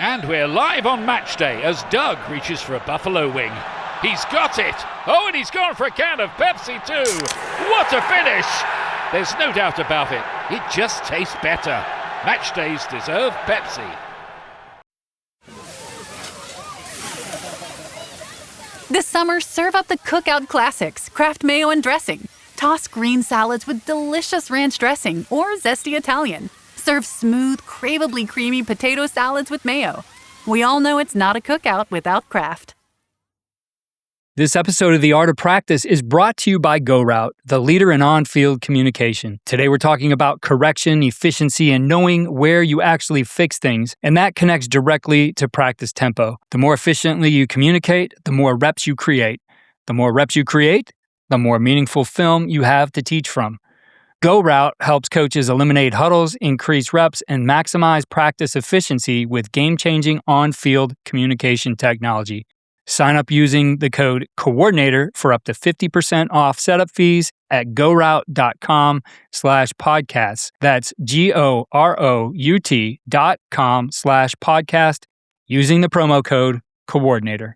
And we're live on match day as Doug reaches for a buffalo wing. He's got it! Oh, and he's gone for a can of Pepsi too! What a finish! There's no doubt about it. It just tastes better. Match days deserve Pepsi. This summer, serve up the Cookout Classics, Kraft mayo and dressing. Toss green salads with delicious ranch dressing or zesty Italian. Serve smooth, craveably creamy potato salads with mayo. We all know it's not a cookout without Kraft. This episode of The Art of Practice is brought to you by GoRout, the leader in on-field communication. Today we're talking about correction, efficiency, and knowing where you actually fix things, and that connects directly to practice tempo. The more efficiently you communicate, the more reps you create. The more reps you create, the more meaningful film you have to teach from. GoRout helps coaches eliminate huddles, increase reps, and maximize practice efficiency with game-changing on-field communication technology. Sign up using the code COORDINATOR for up to 50% off setup fees at GoRout.com/podcasts. That's GOROUT.com/podcast using the promo code COORDINATOR.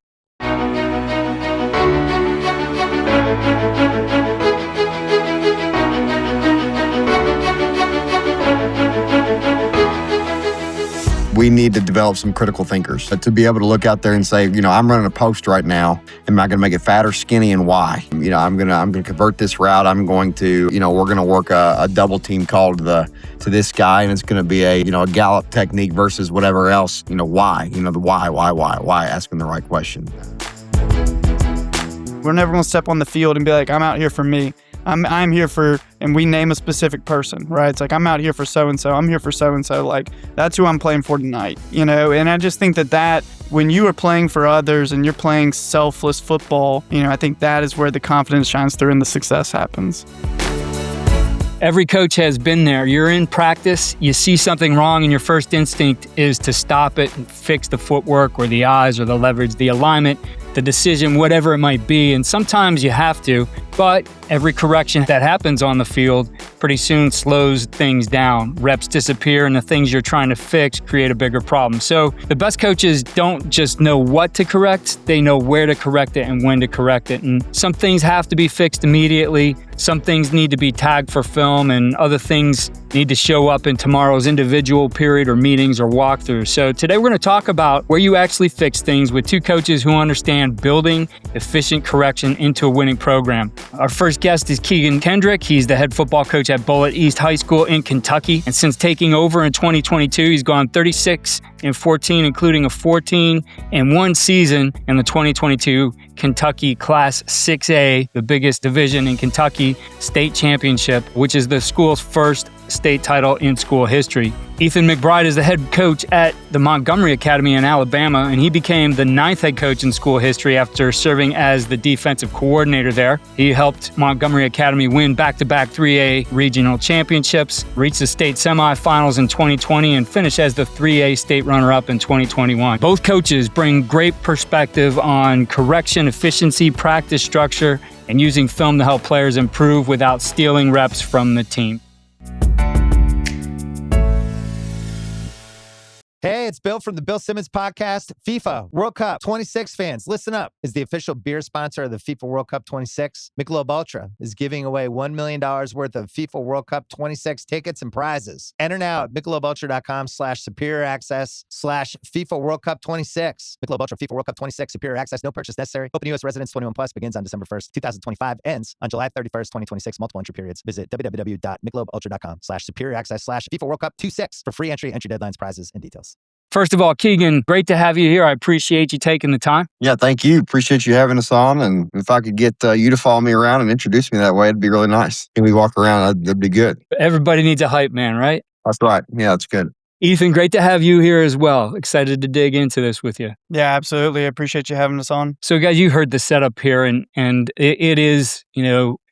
We need to develop some critical thinkers to be able to look out there and say, I'm running a post right now. Am I going to make it fat or skinny, and why? I'm going to convert this route. I'm going to, we're going to work a double team call to this guy, and it's going to be a gallop technique versus whatever else. Why? The why? Asking the right question. We're never going to step on the field and be like, I'm out here for me. I'm here for, and we name a specific person, right? It's like, I'm out here for so-and-so. I'm here for so-and-so. Like, that's who I'm playing for tonight, And I just think that when you are playing for others and you're playing selfless football, I think that is where the confidence shines through and the success happens. Every coach has been there. You're in practice, you see something wrong, and your first instinct is to stop it and fix the footwork or the eyes or the leverage, the alignment, the decision, whatever it might be. And sometimes you have to, but every correction that happens on the field pretty soon slows things down. Reps disappear, and the things you're trying to fix create a bigger problem. So the best coaches don't just know what to correct, they know where to correct it and when to correct it. And some things have to be fixed immediately. Some things need to be tagged for film, and other things need to show up in tomorrow's individual period or meetings or walkthroughs. So today we're going to talk about where you actually fix things with two coaches who understand building efficient correction into a winning program. Our first guest is Keegan Kendrick. He's the head football coach at Bullitt East High School in Kentucky. And since taking over in 2022, he's gone 36-14, including a 14-1 season in the 2022 Kentucky Class 6A, the biggest division in Kentucky, state championship, which is the school's first state title in school history. Ethan McBride is the head coach at the Montgomery Academy in Alabama, and he became the 9th head coach in school history after serving as the defensive coordinator there. He helped Montgomery Academy win back-to-back 3A regional championships, reach the state semifinals in 2020, and finish as the 3A state runner-up in 2021. Both coaches bring great perspective on correction, efficiency, practice structure, and using film to help players improve without stealing reps from the team. Hey, it's Bill from the Bill Simmons podcast. FIFA World Cup 26 fans, listen up. Is the official beer sponsor of the FIFA World Cup 26. Michelob Ultra is giving away $1 million worth of FIFA World Cup 26 tickets and prizes. Enter now at MichelobUltra.com/superior access/FIFA World Cup 26. Michelob Ultra FIFA World Cup 26 superior access. No purchase necessary. Open U.S. residents 21 plus. Begins on December 1st, 2025. Ends on July 31st, 2026. Multiple entry periods. Visit www.MichelobUltra.com/superior access/FIFA World Cup 26 for free entry deadlines, prizes, and details. First of all, Keegan, great to have you here. I appreciate you taking the time. Yeah, thank you. Appreciate you having us on. And if I could get you to follow me around and introduce me that way, it'd be really nice. Can we walk around? That'd be good. Everybody needs a hype man, right? That's right. Yeah, that's good. Ethan, great to have you here as well. Excited to dig into this with you. Yeah, absolutely. I appreciate you having us on. So guys, you heard the setup here, and it is,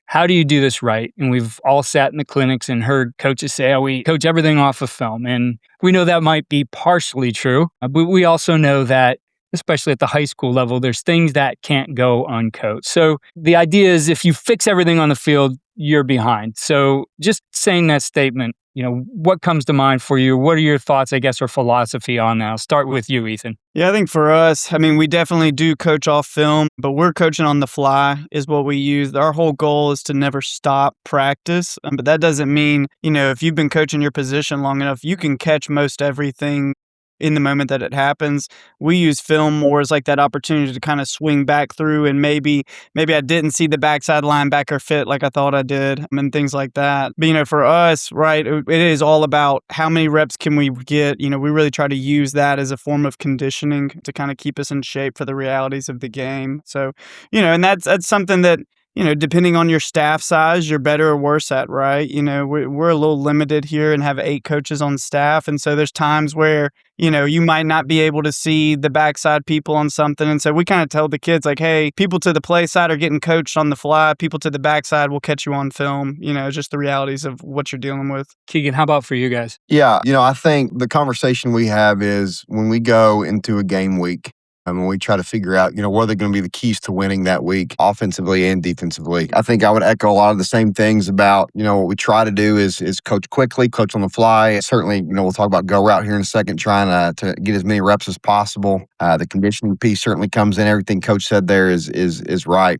how do you do this right? And we've all sat in the clinics and heard coaches say, we coach everything off of film. And we know that might be partially true, but we also know that especially at the high school level, there's things that can't go uncoached. So the idea is if you fix everything on the field, you're behind. So just saying that statement, what comes to mind for you? What are your thoughts, I guess, or philosophy on that? I'll start with you, Ethan. Yeah, I think for us, we definitely do coach off film, but we're coaching on the fly is what we use. Our whole goal is to never stop practice. But that doesn't mean, if you've been coaching your position long enough, you can catch most everything in the moment that it happens. We use film more as like that opportunity to kind of swing back through, and maybe I didn't see the backside linebacker fit like I thought I did, and things like that. But for us, right, it is all about how many reps can we get. We really try to use that as a form of conditioning to kind of keep us in shape for the realities of the game. So, and that's something that, depending on your staff size, you're better or worse at, right? We're a little limited here and have 8 coaches on staff. And so there's times where, you might not be able to see the backside people on something. And so we kind of tell the kids like, hey, people to the play side are getting coached on the fly. People to the backside will catch you on film. Just the realities of what you're dealing with. Keegan, how about for you guys? Yeah, I think the conversation we have is when we go into a game week, and when we try to figure out, what are they going to be the keys to winning that week, offensively and defensively. I think I would echo a lot of the same things about, what we try to do is coach quickly, coach on the fly. Certainly, we'll talk about GoRout here in a second, trying to get as many reps as possible. The conditioning piece certainly comes in. Everything Coach said there is right.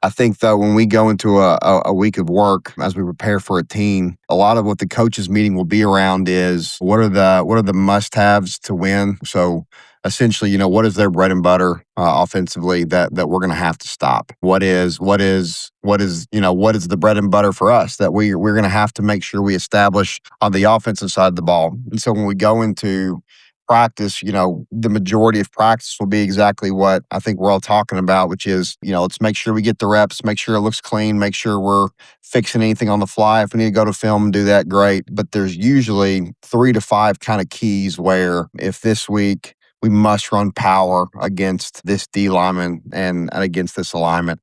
I think, though, when we go into a week of work, as we prepare for a team, a lot of what the coaches meeting will be around is what are the must-haves to win. So essentially, what is their bread and butter offensively that we're going to have to stop? What is the bread and butter for us that we're going to have to make sure we establish on the offensive side of the ball? And so when we go into practice, the majority of practice will be exactly what I think we're all talking about, which is, let's make sure we get the reps, make sure it looks clean, make sure we're fixing anything on the fly. If we need to go to film and do that, great. But there's usually 3 to 5 kind of keys where if this week we must run power against this D lineman and against this alignment,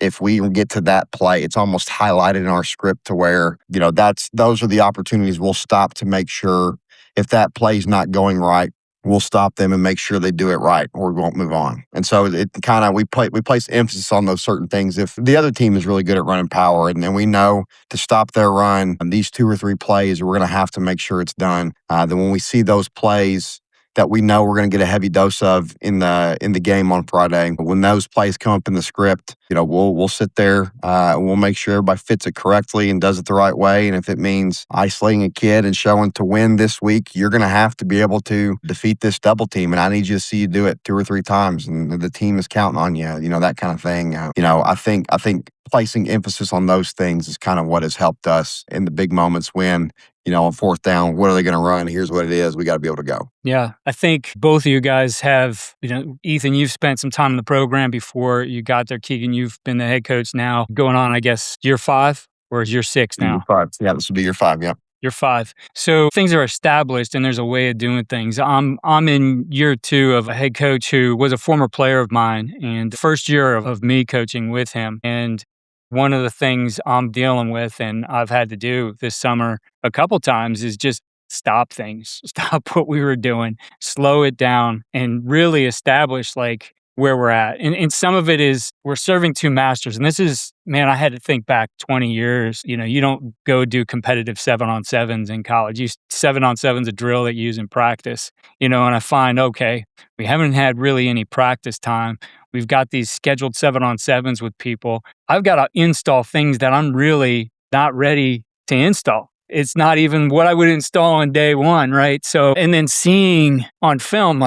if we get to that play, it's almost highlighted in our script to where, those are the opportunities we'll stop to make sure if that play's not going right, we'll stop them and make sure they do it right, or we won't move on. And so it kind of, we place emphasis on those certain things. If the other team is really good at running power and we know to stop their run, these 2 or 3 plays, we're going to have to make sure it's done. Then when we see those plays that we know we're going to get a heavy dose of in the game on Friday, when those plays come up in the script, we'll sit there, we'll make sure everybody fits it correctly and does it the right way. And if it means isolating a kid and showing to win this week, you're going to have to be able to defeat this double team, and I need you to see you do it 2 or 3 times, and the team is counting on you. That kind of thing. I think placing emphasis on those things is kind of what has helped us in the big moments when, on 4th down, what are they going to run? Here's what it is. We got to be able to go. Yeah, I think both of you guys have, Ethan, you've spent some time in the program before you got there. Keegan, you've been the head coach now going on, I guess, year 5, or is year 6 now? Year 5. Yeah, this will be year 5, yeah. Year 5. So things are established and there's a way of doing things. I'm in year 2 of a head coach who was a former player of mine, and the first year of me coaching with him. And one of the things I'm dealing with, and I've had to do this summer a couple times, is just stop things, stop what we were doing, slow it down, and really establish where we're at. And some of it is we're serving 2 masters. And this is, man, I had to think back 20 years. You don't go do competitive 7-on-7s in college. 7-on-7's a drill that you use in practice, and I find, okay, we haven't had really any practice time. We've got these scheduled 7-on-7s with people. I've got to install things that I'm really not ready to install. It's not even what I would install on day 1, right? So, and then seeing on film,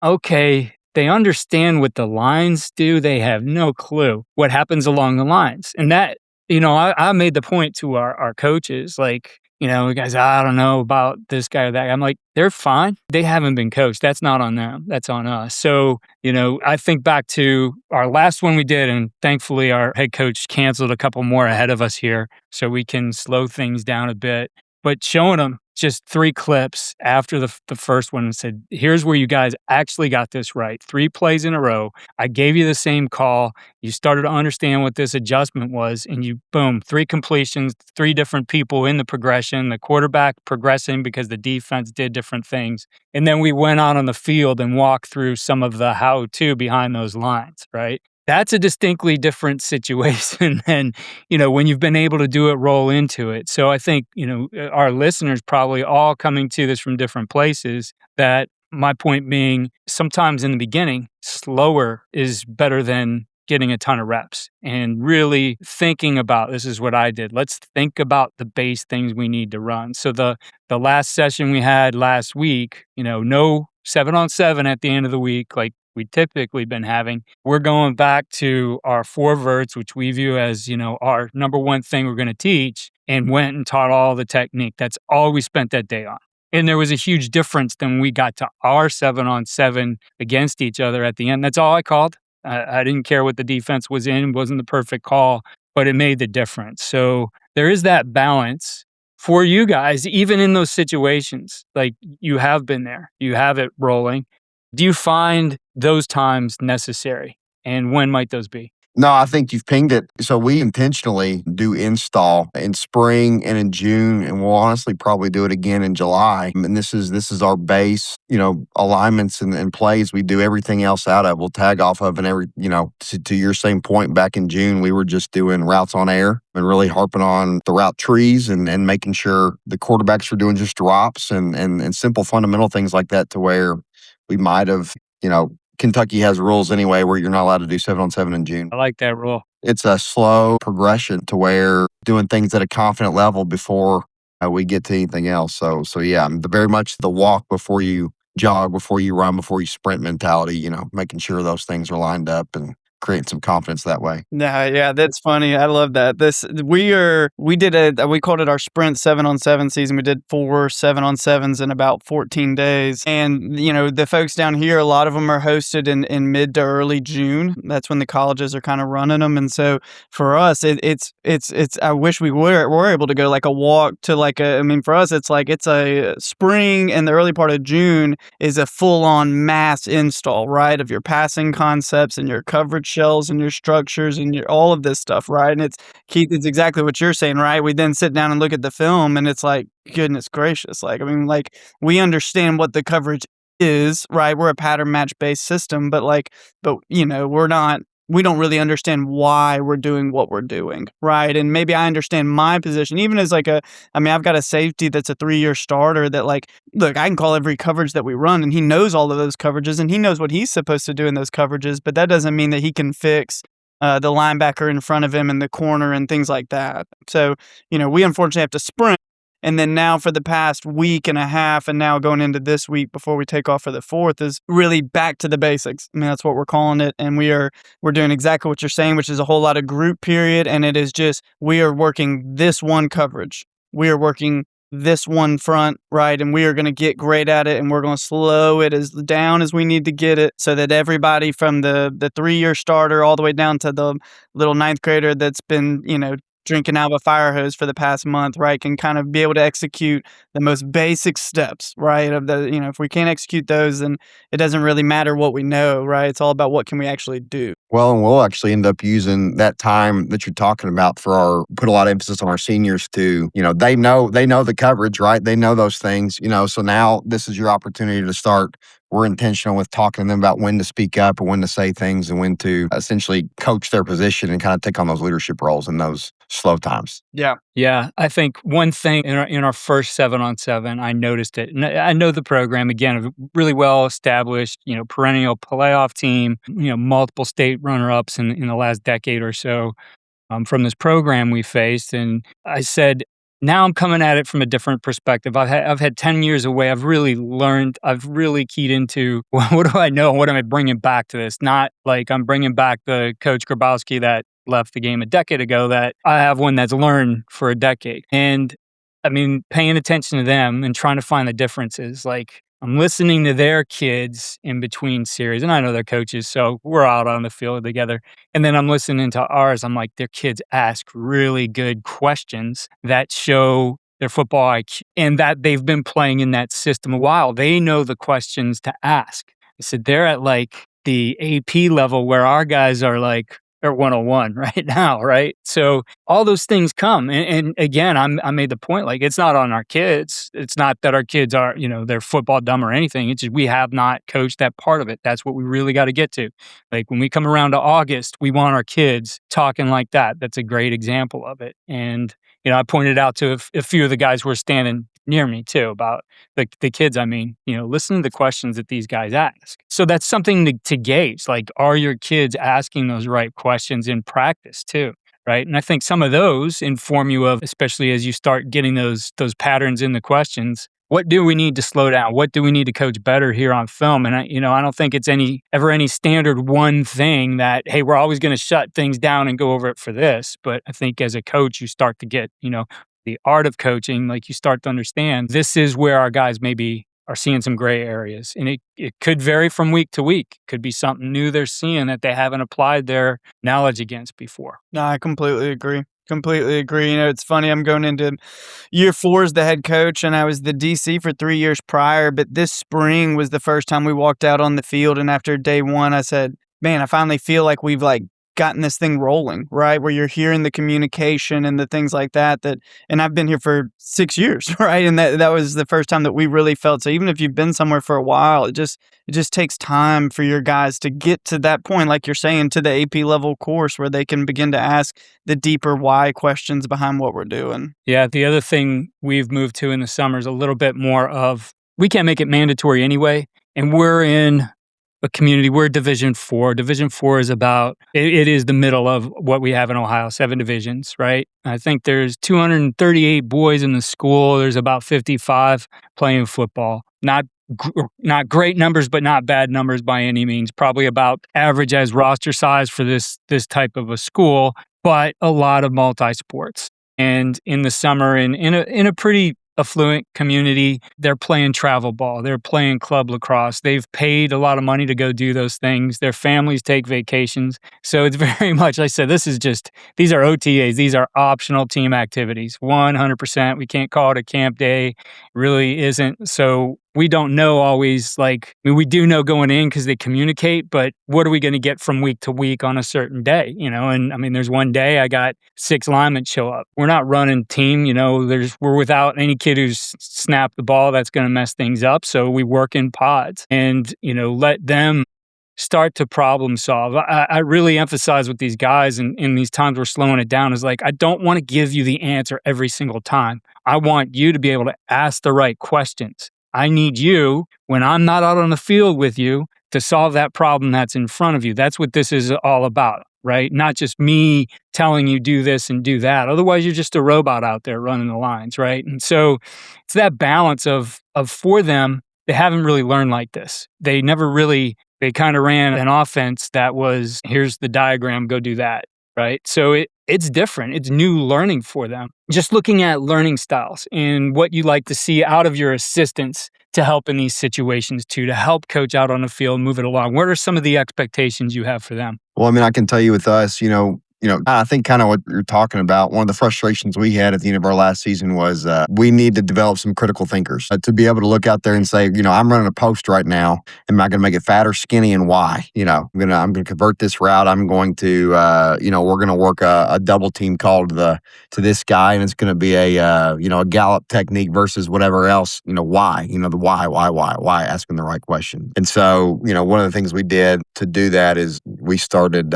okay, they understand what the lines do. They have no clue what happens along the lines. And that, I made the point to our coaches, guys, I don't know about this guy or that guy. I'm like, they're fine. They haven't been coached. That's not on them. That's on us. So, I think back to our last one we did, and thankfully our head coach canceled a couple more ahead of us here so we can slow things down a bit. But showing them, just 3 clips after the first one and said, here's where you guys actually got this right. 3 plays in a row. I gave you the same call. You started to understand what this adjustment was, and you, boom, 3 completions, 3 different people in the progression, the quarterback progressing because the defense did different things. And then we went out on the field and walked through some of the how-to behind those lines, right? That's a distinctly different situation than, when you've been able to do it, roll into it. So I think, our listeners probably all coming to this from different places, that my point being, sometimes in the beginning, slower is better than getting a ton of reps, and really thinking about, this is what I did. Let's think about the base things we need to run. So the last session we had last week, no 7-on-7 at the end of the week, like we typically been having. We're going back to our 4 verts, which we view as, our number one thing we're going to teach, and went and taught all the technique. That's all we spent that day on. And there was a huge difference when we got to our 7-on-7 against each other at the end. That's all I called. I didn't care what the defense was in. It wasn't the perfect call, but it made the difference. So there is that balance for you guys, even in those situations. Like, you have been there. You have it rolling. Do you find those times necessary? And when might those be? No, I think you've pinged it. So we intentionally do install in spring and in June, and we'll honestly probably do it again in July. And this is our base, alignments and plays we do everything else out of. We'll tag off of, and to your same point, back in June, we were just doing routes on air and really harping on the route trees and making sure the quarterbacks were doing just drops and simple fundamental things like that, to where we might have, Kentucky has rules anyway where you're not allowed to do 7-on-7 in June. I like that rule. It's a slow progression to where doing things at a confident level before we get to anything else. So yeah, very much the walk before you jog, before you run, before you sprint mentality, making sure those things are lined up and creating some confidence that way. Yeah, that's funny. I love that. We called it our sprint 7-on-7 season. We did 4 7-on-7s in about 14 days. And, the folks down here, a lot of them are hosted in mid to early June. That's when the colleges are kind of running them. And so for us, it's I wish we were able to go like a walk to for us, it's a spring, and the early part of June is a full on mass install, right? Of your passing concepts and your coverage shells and your structures and all of this stuff, right? And Keith, it's exactly what you're saying, right? We then sit down and look at the film, and it's like, goodness gracious. We understand what the coverage is, right? We're a pattern match based system, but we don't really understand why we're doing what we're doing, right? And maybe I understand my position, even as I've got a safety that's a 3-year starter that look, I can call every coverage that we run, and he knows all of those coverages, and he knows what he's supposed to do in those coverages, but that doesn't mean that he can fix the linebacker in front of him in the corner and things like that. So, we unfortunately have to sprint. And then now for the past week and a half, and now going into this week before we take off for the 4th, is really back to the basics. That's what we're calling it. And we're doing exactly what you're saying, which is a whole lot of group period. And it is just, we are working this one coverage. We are working this one front, right? And we are going to get great at it, and we're going to slow it as down as we need to get it, so that everybody from the 3-year starter all the way down to the little 9th grader that's been, drinking out of a fire hose for the past month, right, can kind of be able to execute the most basic steps, right? If we can't execute those, then it doesn't really matter what we know, right? It's all about what can we actually do. Well, and we'll actually end up using that time that you're talking about put a lot of emphasis on our seniors to, they know the coverage, right? They know those things, so now this is your opportunity to start. We're intentional with talking to them about when to speak up and when to say things and when to essentially coach their position and kind of take on those leadership roles in those slow times. Yeah. I think one thing in our first 7-on-7, I noticed it. And I know the program, again, a really well established, perennial playoff team, multiple state runner-ups in the last decade or so from this program we faced. And I said, now I'm coming at it from a different perspective. I've had 10 years away. I've really learned. I've really keyed into what do I know? What am I bringing back to this? Not like I'm bringing back the Coach Grabowski that left the game a decade ago. That I have one that's learned for a decade. And paying attention to them and trying to find the differences. Like, I'm listening to their kids in between series, and I know their coaches, so we're out on the field together. And then I'm listening to ours. I'm like, their kids ask really good questions that show their football IQ, and that they've been playing in that system a while. They know the questions to ask. I said they're at like the AP level where our guys are like, they're 101 right now, right? So all those things come. And again, I made the point, like, it's not on our kids. It's not that our kids are, they're football dumb or anything. It's just we have not coached that part of it. That's what we really got to get to. Like when we come around to August, we want our kids talking like that. That's a great example of it. And, I pointed out to a few of the guys who were standing near me too about the kids. I mean, listen to the questions that these guys ask. So that's something to gauge. Like, are your kids asking those right questions in practice too? Right. And I think some of those inform you of, especially as you start getting those patterns in the questions, what do we need to slow down? What do we need to coach better here on film? And I don't think it's ever any standard one thing that, hey, we're always going to shut things down and go over it for this. But I think as a coach, you start to get, the art of coaching, like you start to understand this is where our guys maybe are seeing some gray areas. And it could vary from week to week. Could be something new they're seeing that they haven't applied their knowledge against before. No, I completely agree. Completely agree. It's funny. I'm going into year 4 as the head coach, and I was the DC for 3 years prior. But this spring was the first time we walked out on the field. And after day 1, I said, man, I finally feel like we've gotten this thing rolling, right? Where you're hearing the communication and the things like that, and I've been here for 6 years, right? And that was the first time that we really felt. So even if you've been somewhere for a while, it just takes time for your guys to get to that point, like you're saying, to the AP level course where they can begin to ask the deeper why questions behind what we're doing. Yeah. The other thing we've moved to in the summer is a little bit more of, we can't make it mandatory anyway. And we're in a community, we're Division 4. Division 4 is about, it is the middle of what we have in Ohio, 7 divisions, right? I think there's 238 boys in the school. There's about 55 playing football. Not great numbers, but not bad numbers by any means. Probably about average as roster size for this type of a school, but a lot of multi-sports. And in the summer, in a pretty affluent community, they're playing travel ball, they're playing club lacrosse, they've paid a lot of money to go do those things, their families take vacations. So it's very much, I said, these are OTAs, these are optional team activities, 100%. We can't call it a camp day, really isn't. So we don't know always, we do know going in because they communicate, but what are we going to get from week to week on a certain day, And I mean, there's one day I got 6 linemen show up. We're not running team, we're without any kid who's snapped the ball. That's going to mess things up. So we work in pods and, let them start to problem solve. I really emphasize with these guys and in these times we're slowing it down is I don't want to give you the answer every single time. I want you to be able to ask the right questions. I need you, when I'm not out on the field with you, to solve that problem that's in front of you. That's what this is all about, right? Not just me telling you do this and do that. Otherwise, you're just a robot out there running the lines, right? And so it's that balance of for them, they haven't really learned like this. They kind of ran an offense that was, here's the diagram, go do that, right? So it's different. It's new learning for them. Just looking at learning styles and what you like to see out of your assistants to help in these situations too, to help coach out on the field, move it along. What are some of the expectations you have for them? Well, I mean, I can tell you with us, I think kind of what you're talking about, one of the frustrations we had at the end of our last season was we need to develop some critical thinkers to be able to look out there and say, I'm running a post right now. Am I going to make it fat or skinny and why? I'm going to convert this route. I'm going to, we're going to work a double team call to this guy, and it's going to be a gallop technique versus whatever else. Why? The why? Asking the right question. And so, one of the things we did to do that is we started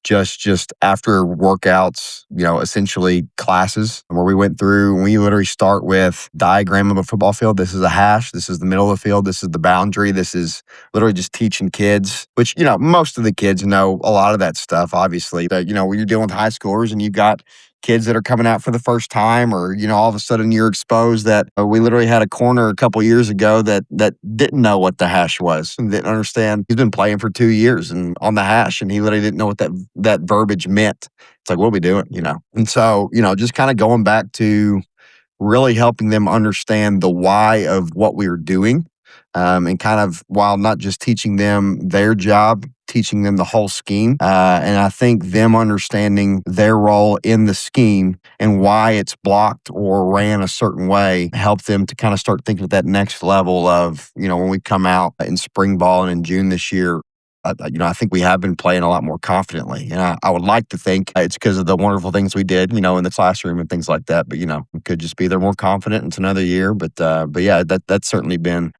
just after workouts, essentially classes where we went through and we literally start with diagram of a football field. This is a hash. This is the middle of the field. This is the boundary. This is literally just teaching kids, which, most of the kids know a lot of that stuff, obviously. But, when you're dealing with high schoolers and you've got kids that are coming out for the first time, or all of a sudden you're exposed that we literally had a corner a couple years ago that didn't know what the hash was and didn't understand. He's been playing for 2 years and on the hash, and he literally didn't know what that verbiage meant. It's like, what are we doing? And so just kind of going back to really helping them understand the why of what we were doing, and kind of, while not just teaching them their job, teaching them the whole scheme. And I think them understanding their role in the scheme and why it's blocked or ran a certain way help them to kind of start thinking at that next level of, when we come out in spring ball and in June this year, I think we have been playing a lot more confidently. And I would like to think it's because of the wonderful things we did, in the classroom and things like that. But, it could just be they're more confident. It's another year. But yeah, that's certainly been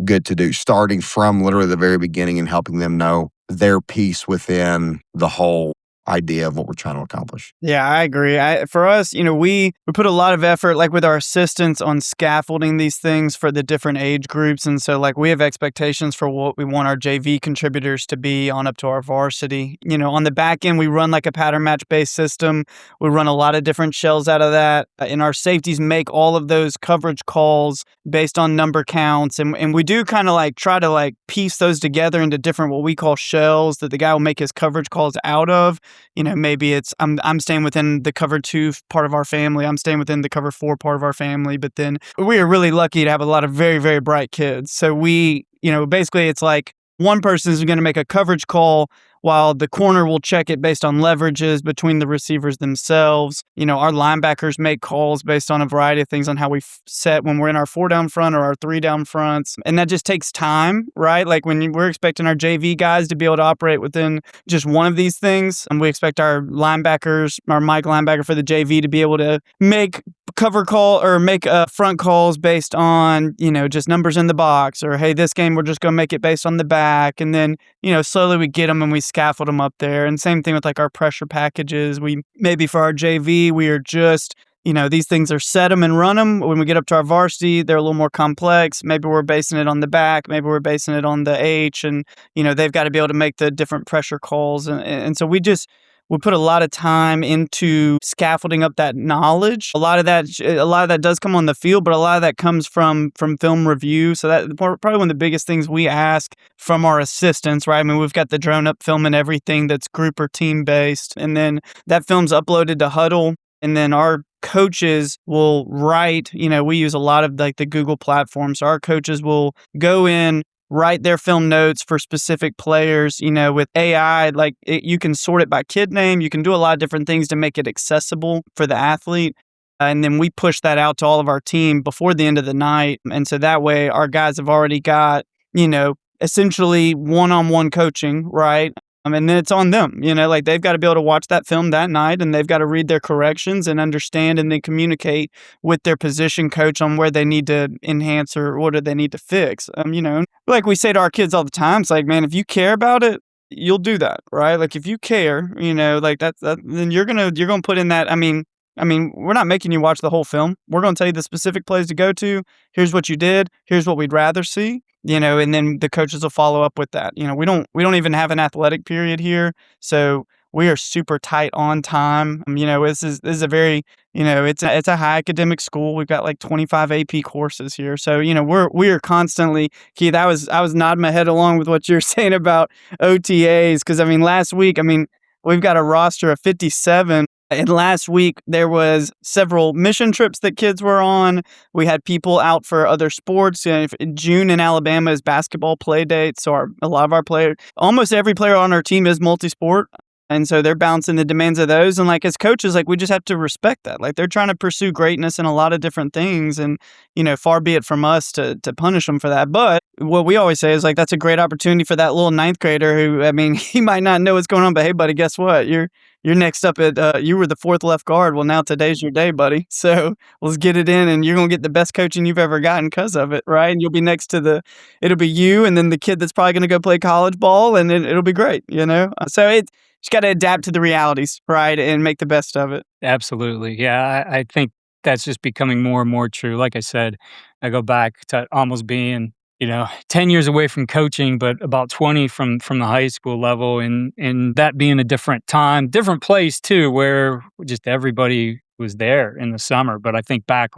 good to do, starting from literally the very beginning and helping them know their piece within the whole idea of what we're trying to accomplish. Yeah, I agree. For us, we put a lot of effort, like with our assistants, on scaffolding these things for the different age groups. And so we have expectations for what we want our JV contributors to be on up to our varsity. On the back end, we run like a pattern match based system. We run a lot of different shells out of that. And our safeties make all of those coverage calls based on number counts. And we do kind of try to piece those together into different what we call shells that the guy will make his coverage calls out of. Maybe it's I'm staying within the cover 2 part of our family. I'm staying within the cover 4 part of our family. But then we are really lucky to have a lot of very, very bright kids. So we, basically it's like one person is going to make a coverage call while the corner will check it based on leverages between the receivers themselves. Our linebackers make calls based on a variety of things on how we set when we're in our 4 down front or our 3 down fronts. And that just takes time, right? We're expecting our JV guys to be able to operate within just one of these things. And we expect our linebackers, our Mike linebacker for the JV, to be able to make cover call or make front calls based on, just numbers in the box, or, hey, this game, we're just going to make it based on the back. And then, slowly we get them and we scaffold them up there. And same thing with our pressure packages. We maybe for our JV, we are just, these things are set them and run them. When we get up to our varsity, they're a little more complex. Maybe we're basing it on the back. Maybe we're basing it on the H. And, they've got to be able to make the different pressure calls. And so we put a lot of time into scaffolding up that knowledge. A lot of that does come on the field, but a lot of that comes from film review. So that's probably one of the biggest things we ask from our assistants, right? I mean, we've got the drone up film and everything that's group or team based. And then that film's uploaded to Huddle. And then our coaches will write, we use a lot of the Google platform. So our coaches will go in, write their film notes for specific players, with AI, you can sort it by kid name. You can do a lot of different things to make it accessible for the athlete. And then we push that out to all of our team before the end of the night. And so that way our guys have already got, essentially one-on-one coaching, right? And then it's on them, they've got to be able to watch that film that night, and they've got to read their corrections and understand and then communicate with their position coach on where they need to enhance or what do they need to fix. Like we say to our kids all the time, it's man, if you care about it, you'll do that, right? If you care, then you're gonna put in that. I mean, we're not making you watch the whole film. We're going to tell you the specific plays to go to. Here's what you did. Here's what we'd rather see. And then the coaches will follow up with that. We don't even have an athletic period here, so we are super tight on time. This is a very, it's a high academic school. We've got 25 AP courses here, so we are constantly. Keith, I was nodding my head along with what you're saying about OTAs, because last week, we've got a roster of 57. And last week, there was several mission trips that kids were on. We had people out for other sports. June in Alabama is basketball play dates. So a lot of our players, almost every player on our team is multi-sport. And so they're balancing the demands of those. And as coaches, we just have to respect that. They're trying to pursue greatness in a lot of different things. And, far be it from us to punish them for that. But what we always say is that's a great opportunity for that little 9th grader who, he might not know what's going on, but hey, buddy, guess what? You're next up at, you were the 4th left guard. Well, now today's your day, buddy. So let's get it in, and you're going to get the best coaching you've ever gotten because of it, right? And you'll be next to it'll be you and then the kid that's probably going to go play college ball, and it'll be great, So you just got to adapt to the realities, right? And make the best of it. Absolutely. Yeah, I think that's just becoming more and more true. Like I said, I go back to almost being 10 years away from coaching, but about 20 from the high school level, and that being a different time, different place too, where just everybody was there in the summer. But I think back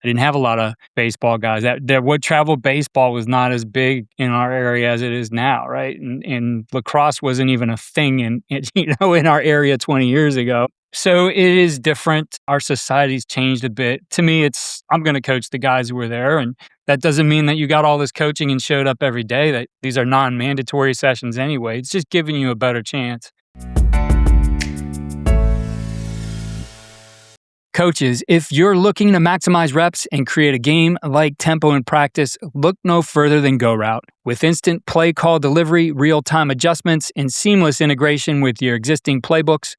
I didn't have a lot of baseball guys. That what travel baseball was not as big in our area as it is now, right? And lacrosse wasn't even a thing in our area 20 years ago. So it is different. Our society's changed a bit. To me, I'm going to coach the guys who were there, and that doesn't mean that you got all this coaching and showed up every day. That these are non-mandatory sessions anyway. It's just giving you a better chance. Coaches, if you're looking to maximize reps and create a game-like tempo in practice, look no further than GoRout. With instant play call delivery, real-time adjustments, and seamless integration with your existing playbooks,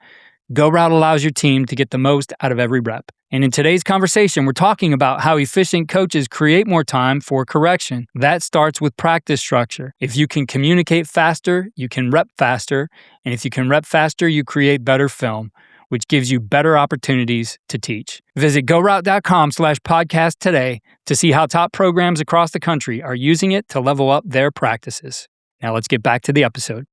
GoRout allows your team to get the most out of every rep. And in today's conversation, we're talking about how efficient coaches create more time for correction. That starts with practice structure. If you can communicate faster, you can rep faster. And if you can rep faster, you create better film, which gives you better opportunities to teach. Visit GoRout.com/podcast today to see how top programs across the country are using it to level up their practices. Now let's get back to the episode.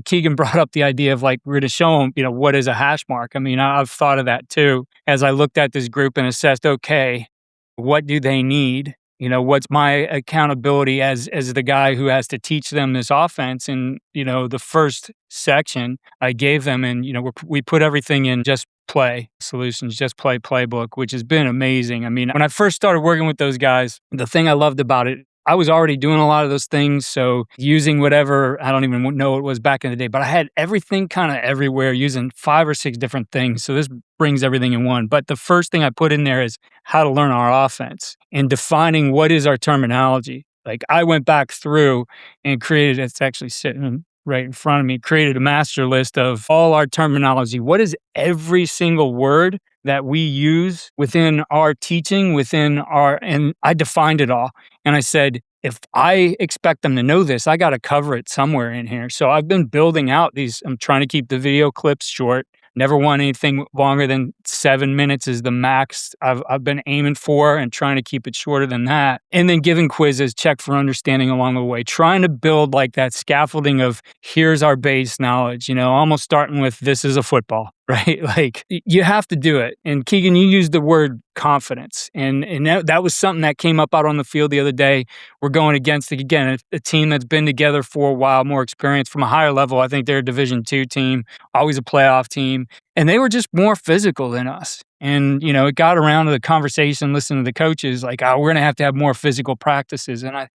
Keegan brought up the idea of we're going to show them, what is a hash mark? I mean, I've thought of that too. As I looked at this group and assessed, okay, what do they need? What's my accountability as the guy who has to teach them this offense? And, the first section I gave them, and, we put everything in just play solutions, just play playbook, which has been amazing. I mean, when I first started working with those guys, the thing I loved about it, I was already doing a lot of those things. So using whatever, I don't even know what it was back in the day, but I had everything kind of everywhere using 5 or 6 different things. So this brings everything in one. But the first thing I put in there is how to learn our offense and defining what is our terminology. I went back through and created, it's actually sitting right in front of me, created a master list of all our terminology. What is every single word that we use within our teaching, and I defined it all. And I said, if I expect them to know this, I got to cover it somewhere in here. So I've been building out these, I'm trying to keep the video clips short. Never want anything longer than 7 minutes is the max I've been aiming for, and trying to keep it shorter than that. And then giving quizzes, check for understanding along the way, trying to build that scaffolding of here's our base knowledge, almost starting with this is a football, right? You have to do it. And Keegan, you used the word confidence. And that was something that came up out on the field the other day. We're going against, again, a team that's been together for a while, more experience from a higher level. I think they're a Division II team, always a playoff team. And they were just more physical than us. And, it got around to the conversation, listening to the coaches, we're going to have more physical practices. And I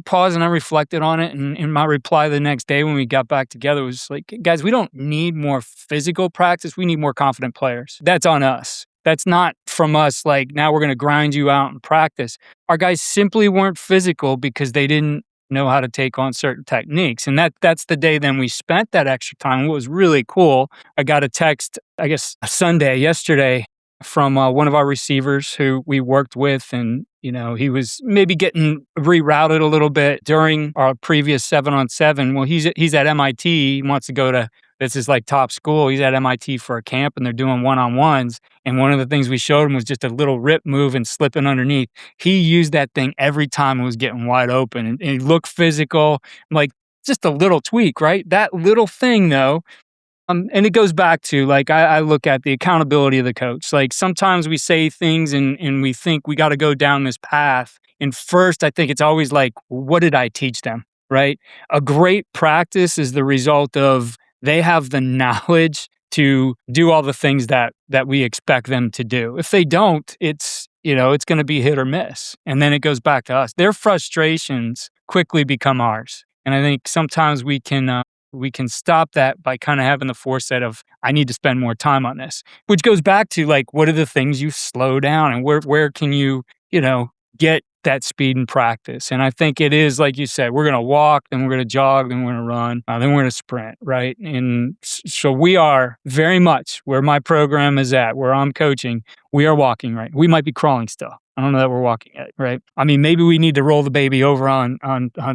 paused and I reflected on it. And in my reply the next day when we got back together was guys, we don't need more physical practice. We need more confident players. That's on us. That's not from us, now we're going to grind you out in practice. Our guys simply weren't physical because they didn't know how to take on certain techniques. And that's the day then we spent that extra time. What was really cool, I got a text, I guess Sunday, yesterday, from one of our receivers who we worked with. And, he was maybe getting rerouted a little bit during our previous 7-on-7. Well, he's at MIT. He wants to go to, this is top school. He's at MIT for a camp and they're doing one-on-ones. And one of the things we showed him was just a little rip move and slipping underneath. He used that thing every time it was getting wide open, and he looked physical. Just a little tweak, right? That little thing though. And it goes back to I look at the accountability of the coach. Sometimes we say things and we think we got to go down this path. And first, I think it's always what did I teach them, right? A great practice is the result of they have the knowledge to do all the things that we expect them to do. If they don't, it's going to be hit or miss. And then it goes back to us. Their frustrations quickly become ours. And I think sometimes we can stop that by kind of having the foresight of, I need to spend more time on this, which goes back to what are the things you slow down and where can you, get that speed in practice. And I think it is, like you said, we're going to walk, then we're going to jog, then we're going to run, then we're going to sprint, right? And so we are very much where my program is at, where I'm coaching, we are walking, right? We might be crawling still. I don't know that we're walking yet, right? I mean, maybe we need to roll the baby over on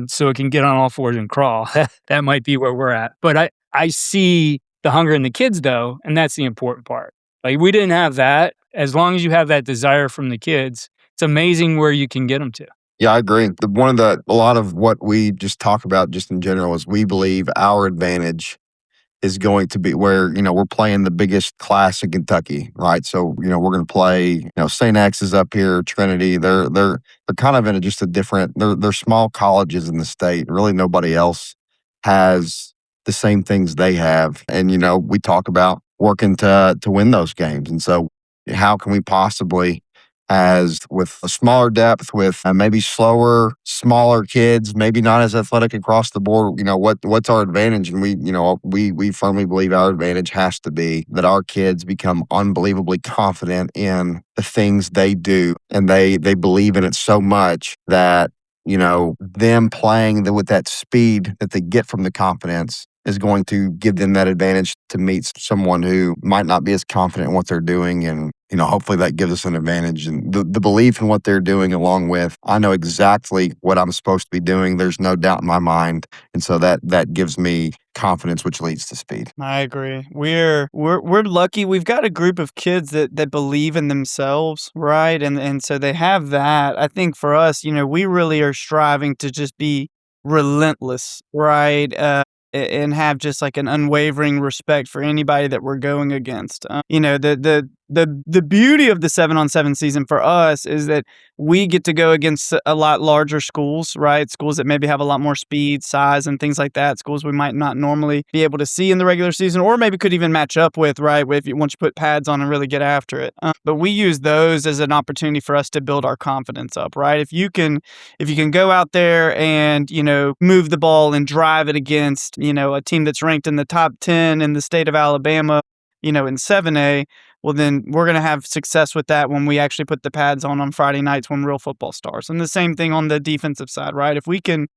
so it can get on all fours and crawl. That might be where we're at. But I see the hunger in the kids though, and that's the important part. We didn't have that. As long as you have that desire from the kids, it's amazing where you can get them to. Yeah, I agree. A lot of what we just talk about just in general is we believe our advantage is going to be where, we're playing the biggest class in Kentucky, right? So, we're going to play, St. X is up here, Trinity. They're kind of in just a different, they're small colleges in the state. Really nobody else has the same things they have. And, we talk about working to win those games. And so how can we possibly, as with a smaller depth, with maybe slower, smaller kids, maybe not as athletic across the board, what's our advantage? And we firmly believe our advantage has to be that our kids become unbelievably confident in the things they do, and they believe in it so much that them playing with that speed that they get from the confidence is going to give them that advantage to meet someone who might not be as confident in what they're doing. And, hopefully that gives us an advantage. And the belief in what they're doing, along with, I know exactly what I'm supposed to be doing. There's no doubt in my mind. And so that gives me confidence, which leads to speed. I agree. We're lucky. We've got a group of kids that believe in themselves, right? And so they have that. I think for us, we really are striving to just be relentless, right? And have just like an unwavering respect for anybody that we're going against. The beauty of the 7-on-7 season for us is that we get to go against a lot larger schools, right? Schools that maybe have a lot more speed, size, and things like that. Schools we might not normally be able to see in the regular season, or maybe could even match up with, right? Once you put pads on and really get after it. But we use those as an opportunity for us to build our confidence up, right? If you can go out there and move the ball and drive it against a team that's ranked in the top 10 in the state of Alabama, in 7A. Well, then we're going to have success with that when we actually put the pads on Friday nights when real football starts. And the same thing on the defensive side, right? If we can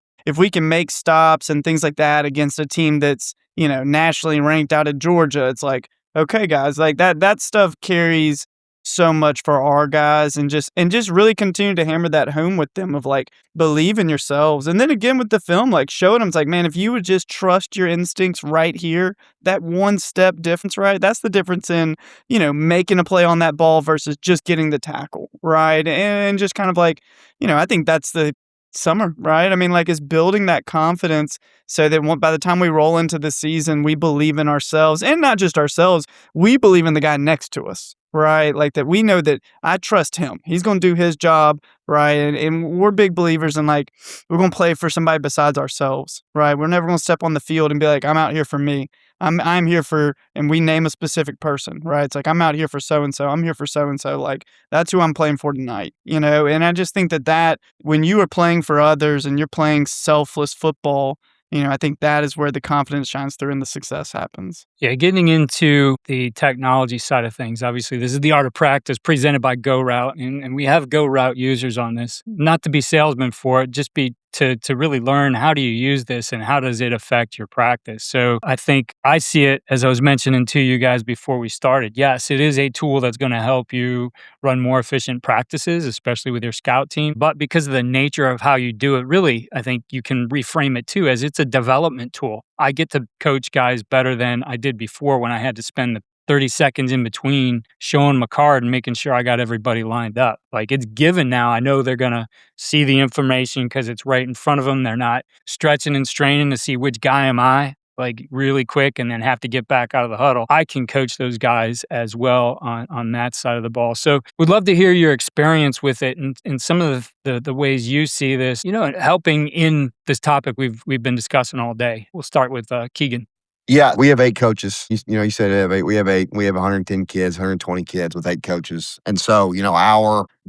make stops and things like that against a team that's, nationally ranked out of Georgia, it's like, okay, guys, like that stuff carries so much for our guys, and just really continue to hammer that home with them of like, believe in yourselves. And then again with the film, like showing them, it's like, man, if you would just trust your instincts right here, that one step difference, right? That's the difference in, making a play on that ball versus just getting the tackle, right? And just kind of like, I think that's the summer, right? I mean, like, is building that confidence so that by the time we roll into the season, we believe in ourselves, and not just ourselves, we believe in the guy next to us, right? Like that we know that I trust him. He's going to do his job, right? And we're big believers in like, we're going to play for somebody besides ourselves, right? We're never going to step on the field and be like, I'm out here for me. I'm here for, and we name a specific person, right? It's like, I'm out here for so-and-so. I'm here for so-and-so. Like, that's who I'm playing for tonight, And I just think that when you are playing for others and you're playing selfless football, I think that is where the confidence shines through and the success happens. Yeah, getting into the technology side of things, obviously, this is the art of practice presented by GoRout, and we have GoRout users on this. Not to be salesmen for it, just be to really learn how do you use this and how does it affect your practice. So I think I see it, as I was mentioning to you guys before we started. Yes, it is a tool that's going to help you run more efficient practices, especially with your scout team. But because of the nature of how you do it, really, I think you can reframe it too as it's a development tool. I get to coach guys better than I did before when I had to spend the 30 seconds in between showing my card and making sure I got everybody lined up. Like, it's given now. I know they're going to see the information because it's right in front of them. They're not stretching and straining to see which guy am I, like really quick, and then have to get back out of the huddle. I can coach those guys as well on that side of the ball. So we'd love to hear your experience with it and some of the ways you see this, helping in this topic we've been discussing all day. We'll start with Keegan. Yeah, we have 8 coaches. You said we have 8. We have 8. We have 110 kids, 120 kids with 8 coaches. And so,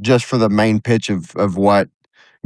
just for the main pitch of what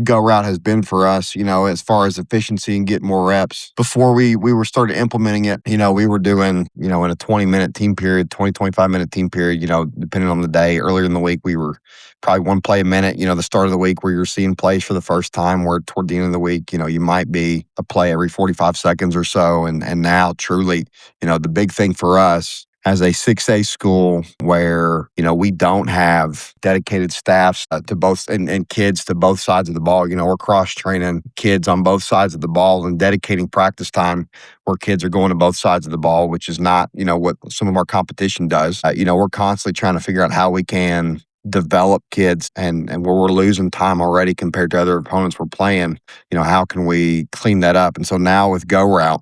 GoRout has been for us, as far as efficiency and get more reps. Before we were started implementing it, we were doing, in a 20-minute team period, 25-minute team period, depending on the day. Earlier in the week, we were probably one play a minute, the start of the week where you're seeing plays for the first time, where toward the end of the week, you might be a play every 45 seconds or so. And now truly, the big thing for us as a 6A school where, we don't have dedicated staffs to both and kids to both sides of the ball. We're cross-training kids on both sides of the ball and dedicating practice time where kids are going to both sides of the ball, which is not, what some of our competition does. We're constantly trying to figure out how we can develop kids and where we're losing time already compared to other opponents we're playing, how can we clean that up? And so now with GoRout,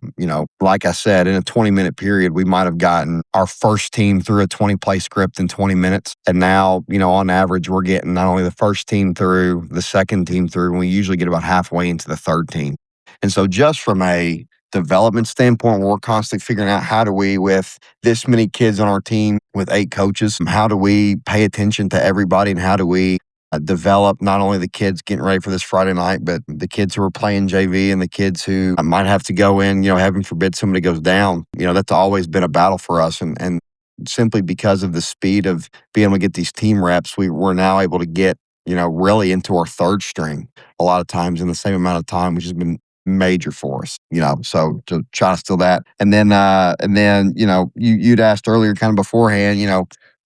like I said, in a 20-minute period, we might have gotten our first team through a 20-play script in 20 minutes. And now, on average, we're getting not only the first team through, the second team through, and we usually get about halfway into the third team. And so just from a development standpoint, we're constantly figuring out how do we, with this many kids on our team, with 8 coaches, how do we pay attention to everybody and how do we develop not only the kids getting ready for this Friday night, but the kids who are playing JV and the kids who might have to go in, heaven forbid somebody goes down. That's always been a battle for us. And simply because of the speed of being able to get these team reps, we're now able to get, really into our third string a lot of times in the same amount of time, which has been major for us, so to try to steal that. And then, you'd asked earlier kind of beforehand,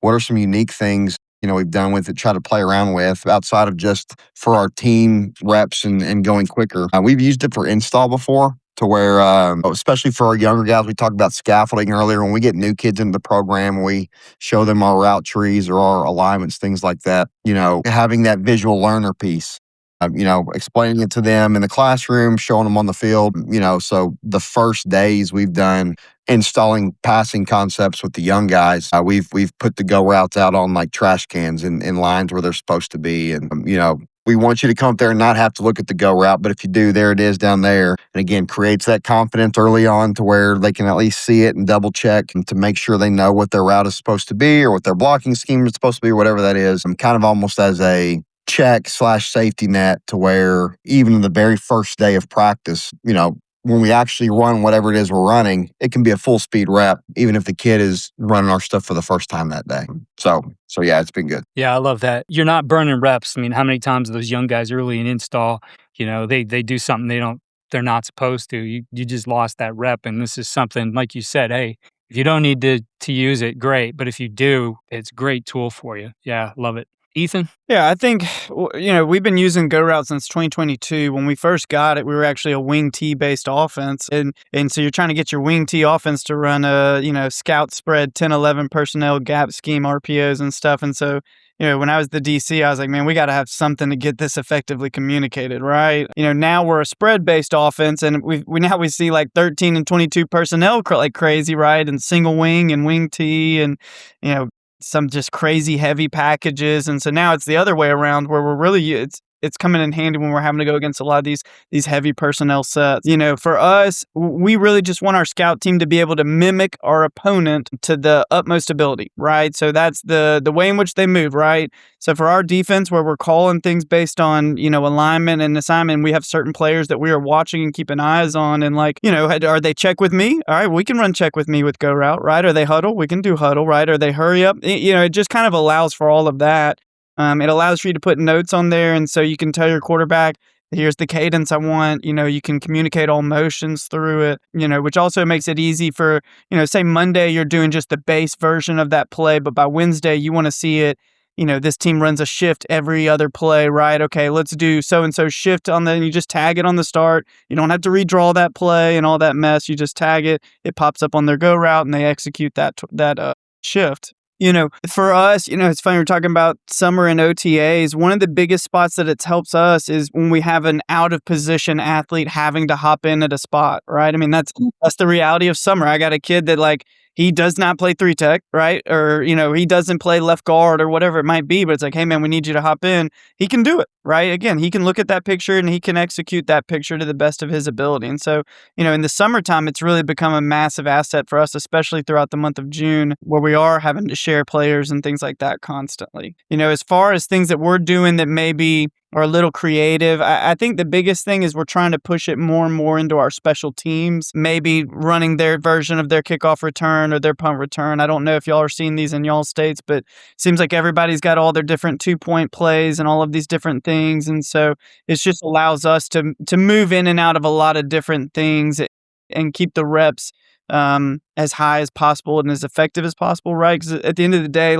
what are some unique things, we've done with it, try to play around with outside of just for our team reps and going quicker. We've used it for install before to where, especially for our younger guys, we talked about scaffolding earlier. When we get new kids into the program, we show them our route trees or our alignments, things like that, having that visual learner piece. Explaining it to them in the classroom, showing them on the field, so the first days we've done installing passing concepts with the young guys. We've put the go routes out on like trash cans in lines where they're supposed to be. And, we want you to come up there and not have to look at the go route, but if you do, there it is down there. And again, creates that confidence early on to where they can at least see it and double check and to make sure they know what their route is supposed to be or what their blocking scheme is supposed to be, or whatever that is. I'm kind of almost as a check/safety net to where even the very first day of practice, when we actually run whatever it is we're running, it can be a full speed rep, even if the kid is running our stuff for the first time that day. So yeah, it's been good. Yeah, I love that. You're not burning reps. I mean, how many times those young guys early in install, they do something they're not supposed to. You just lost that rep. And this is something, like you said, hey, if you don't need to use it, great. But if you do, it's a great tool for you. Yeah, love it. Ethan? Yeah, I think, we've been using GoRout since 2022. When we first got it, we were actually a wing T based offense. And so you're trying to get your wing T offense to run a, scout spread, 10, 11 personnel, gap scheme, RPOs and stuff. And so, when I was the DC, I was like, man, we got to have something to get this effectively communicated, right? Now we're a spread-based offense, and we see like 13 and 22 personnel like crazy, right? And single wing and wing T and, some just crazy heavy packages. And so now it's the other way around where we're really, it's coming in handy when we're having to go against a lot of these heavy personnel sets. For us, we really just want our scout team to be able to mimic our opponent to the utmost ability, right? So that's the way in which they move, right? So for our defense, where we're calling things based on, alignment and assignment, we have certain players that we are watching and keeping eyes on. And are they check with me? All right, we can run check with me with GoRout, right? Are they huddle? We can do huddle, right? Are they hurry up? It just kind of allows for all of that. It allows for you to put notes on there, and so you can tell your quarterback, here's the cadence I want. You can communicate all motions through it, which also makes it easy for, say Monday you're doing just the base version of that play, but by Wednesday you want to see it, this team runs a shift every other play, right? Okay, let's do so-and-so shift you just tag it on the start. You don't have to redraw that play and all that mess. You just tag it. It pops up on their go route and they execute that shift. For us, it's funny, we're talking about summer and OTAs. One of the biggest spots that it helps us is when we have an out of position athlete having to hop in at a spot, right? I mean, that's the reality of summer. I got a kid that he does not play 3-tech, right? Or, he doesn't play left guard or whatever it might be, but it's like, hey man, we need you to hop in. He can do it, right? Again, he can look at that picture and he can execute that picture to the best of his ability. And so, in the summertime, it's really become a massive asset for us, especially throughout the month of June, where we are having to share players and things like that constantly. As far as things that we're doing that maybe are a little creative, I think the biggest thing is we're trying to push it more and more into our special teams, maybe running their version of their kickoff return or their punt return. I don't know if y'all are seeing these in y'all states, but it seems like everybody's got all their different 2-point plays and all of these different things. And so it just allows us to move in and out of a lot of different things and keep the reps as high as possible and as effective as possible, right? Because at the end of the day,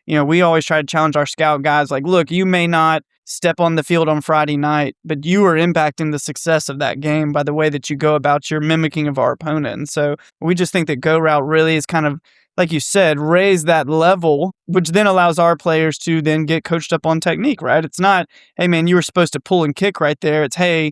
we always try to challenge our scout guys, look, you may not step on the field on Friday night, but you are impacting the success of that game by the way that you go about your mimicking of our opponent. And so we just think that GoRout really is kind of, like you said, raise that level, which then allows our players to then get coached up on technique, right? It's not, hey, man, you were supposed to pull and kick right there. It's, hey,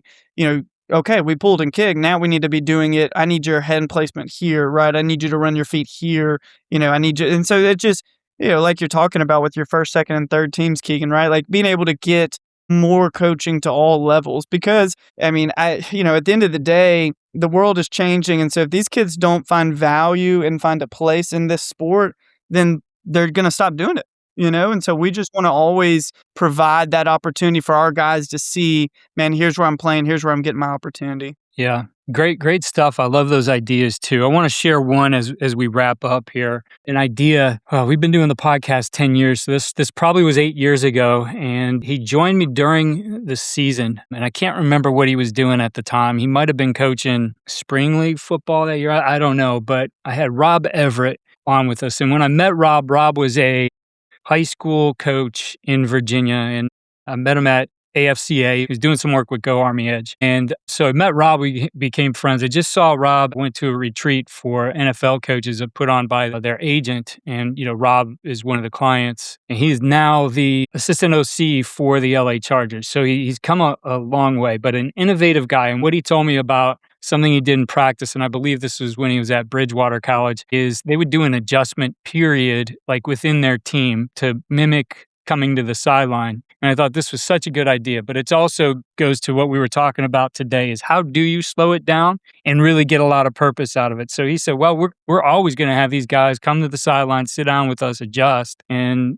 okay, we pulled and kicked. Now we need to be doing it. I need your hand placement here, right? I need you to run your feet here. I need you. And so it just, like you're talking about with your first, second, and third teams, Keegan, right? Like being able to get more coaching to all levels because, at the end of the day, the world is changing. And so if these kids don't find value and find a place in this sport, then they're going to stop doing it. And so we just want to always provide that opportunity for our guys to see, man, here's where I'm playing, here's where I'm getting my opportunity. Yeah, great stuff. I love those ideas too. I want to share one as we wrap up here. An idea, we've been doing the podcast 10 years, so this probably was 8 years ago, and he joined me during the season, and I can't remember what he was doing at the time. He might have been coaching spring league football that year. I don't know, but I had Rob Everett on with us, and when I met Rob was a high school coach in Virginia, and I met him at AFCA. He was doing some work with Go Army Edge. And so I met Rob. We became friends. I just saw Rob went to a retreat for NFL coaches put on by their agent. And, Rob is one of the clients. And he's now the assistant OC for the LA Chargers. So he's come a long way, but an innovative guy. And what he told me about something he did in practice, and I believe this was when he was at Bridgewater College, is they would do an adjustment period like within their team to mimic coming to the sideline. And I thought this was such a good idea, but it also goes to what we were talking about today is how do you slow it down and really get a lot of purpose out of it? So he said, well, we're always going to have these guys come to the sideline, sit down with us, adjust. And,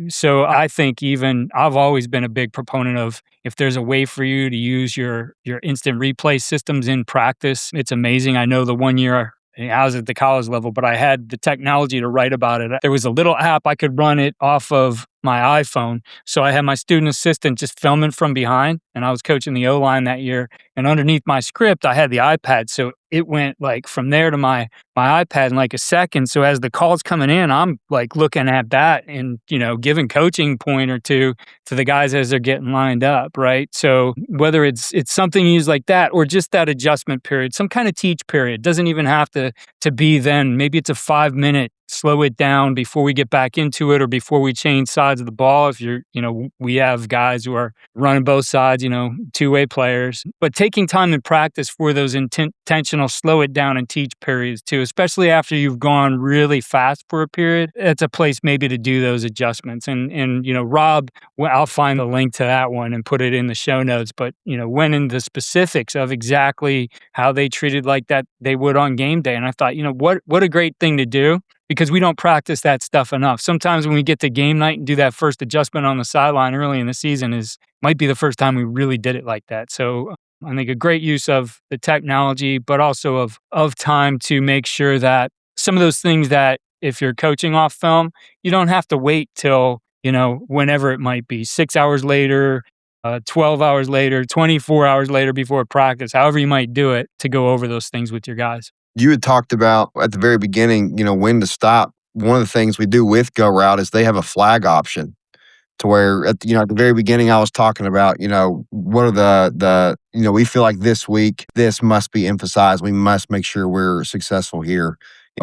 so I think even I've always been a big proponent of if there's a way for you to use your instant replay systems in practice, it's amazing. I know the 1 year I was at the college level, but I had the technology to write about it. There was a little app I could run it off of my iPhone. So I had my student assistant just filming from behind, and I was coaching the O-line that year. And underneath my script, I had the iPad. So it went like from there to my iPad in like a second. So as the call's coming in, I'm like looking at that and, giving coaching point or two to the guys as they're getting lined up, right? So whether it's something used like that or just that adjustment period, some kind of teach period, doesn't even have to be then. Maybe it's a 5-minute slow it down before we get back into it or before we change sides of the ball. If we have guys who are running both sides, two-way players, but taking time in practice for those intentional slow it down and teach periods too, especially after you've gone really fast for a period, it's a place maybe to do those adjustments. And Rob, I'll find the link to that one and put it in the show notes, but, went into the specifics of exactly how they treated like that they would on game day. And I thought, what a great thing to do. Because we don't practice that stuff enough. Sometimes when we get to game night and do that first adjustment on the sideline early in the season might be the first time we really did it like that. So I think a great use of the technology, but also of time to make sure that some of those things that if you're coaching off film, you don't have to wait till, whenever it might be, 6 hours later, 12 hours later, 24 hours later before practice, however you might do it to go over those things with your guys. You had talked about at the very beginning, when to stop. One of the things we do with GoRout is they have a flag option to where at the very beginning I was talking about, what are the we feel like this week, this must be emphasized. We must make sure we're successful here.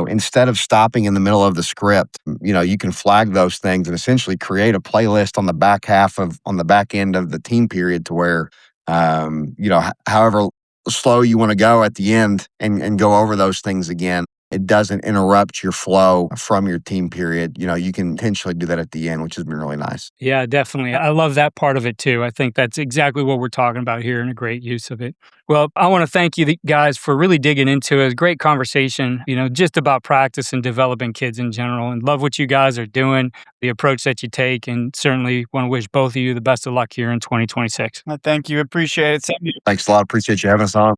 Instead of stopping in the middle of the script, you can flag those things and essentially create a playlist on the back end of the team period to where, however slow you want to go at the end and go over those things again. It doesn't interrupt your flow from your team period. You can intentionally do that at the end, which has been really nice. Yeah, definitely. I love that part of it too. I think that's exactly what we're talking about here and a great use of it. Well, I want to thank you guys for really digging into it. It was a great conversation, just about practice and developing kids in general, and love what you guys are doing, the approach that you take, and certainly want to wish both of you the best of luck here in 2026. Thank you. Appreciate it. Thanks a lot. Appreciate you having us on.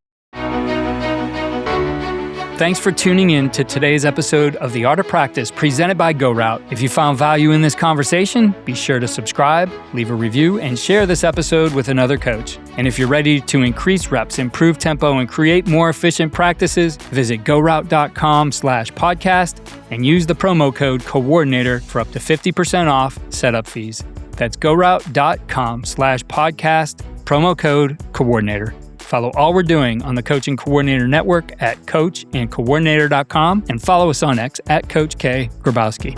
Thanks for tuning in to today's episode of The Art of Practice presented by GoRout. If you found value in this conversation, be sure to subscribe, leave a review, and share this episode with another coach. And if you're ready to increase reps, improve tempo, and create more efficient practices, visit GoRout.com/podcast and use the promo code coordinator for up to 50% off setup fees. That's GoRout.com/podcast, promo code coordinator. Follow all we're doing on the Coaching Coordinator Network at coachandcoordinator.com and follow us on X at Coach K. Grabowski.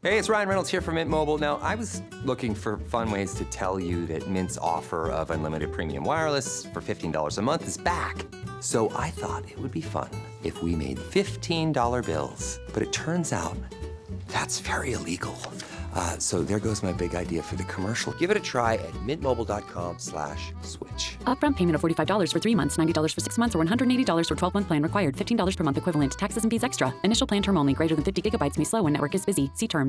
Hey, it's Ryan Reynolds here from Mint Mobile. Now, I was looking for fun ways to tell you that Mint's offer of unlimited premium wireless for $15 a month is back. So I thought it would be fun if we made $15 bills. But it turns out that's very illegal. So there goes my big idea for the commercial. Give it a try at mintmobile.com/switch. Upfront payment of $45 for 3 months, $90 for 6 months, or $180 for 12-month plan required. $15 per month equivalent. Taxes and fees extra. Initial plan term only. Greater than 50 gigabytes may slow when network is busy. See terms.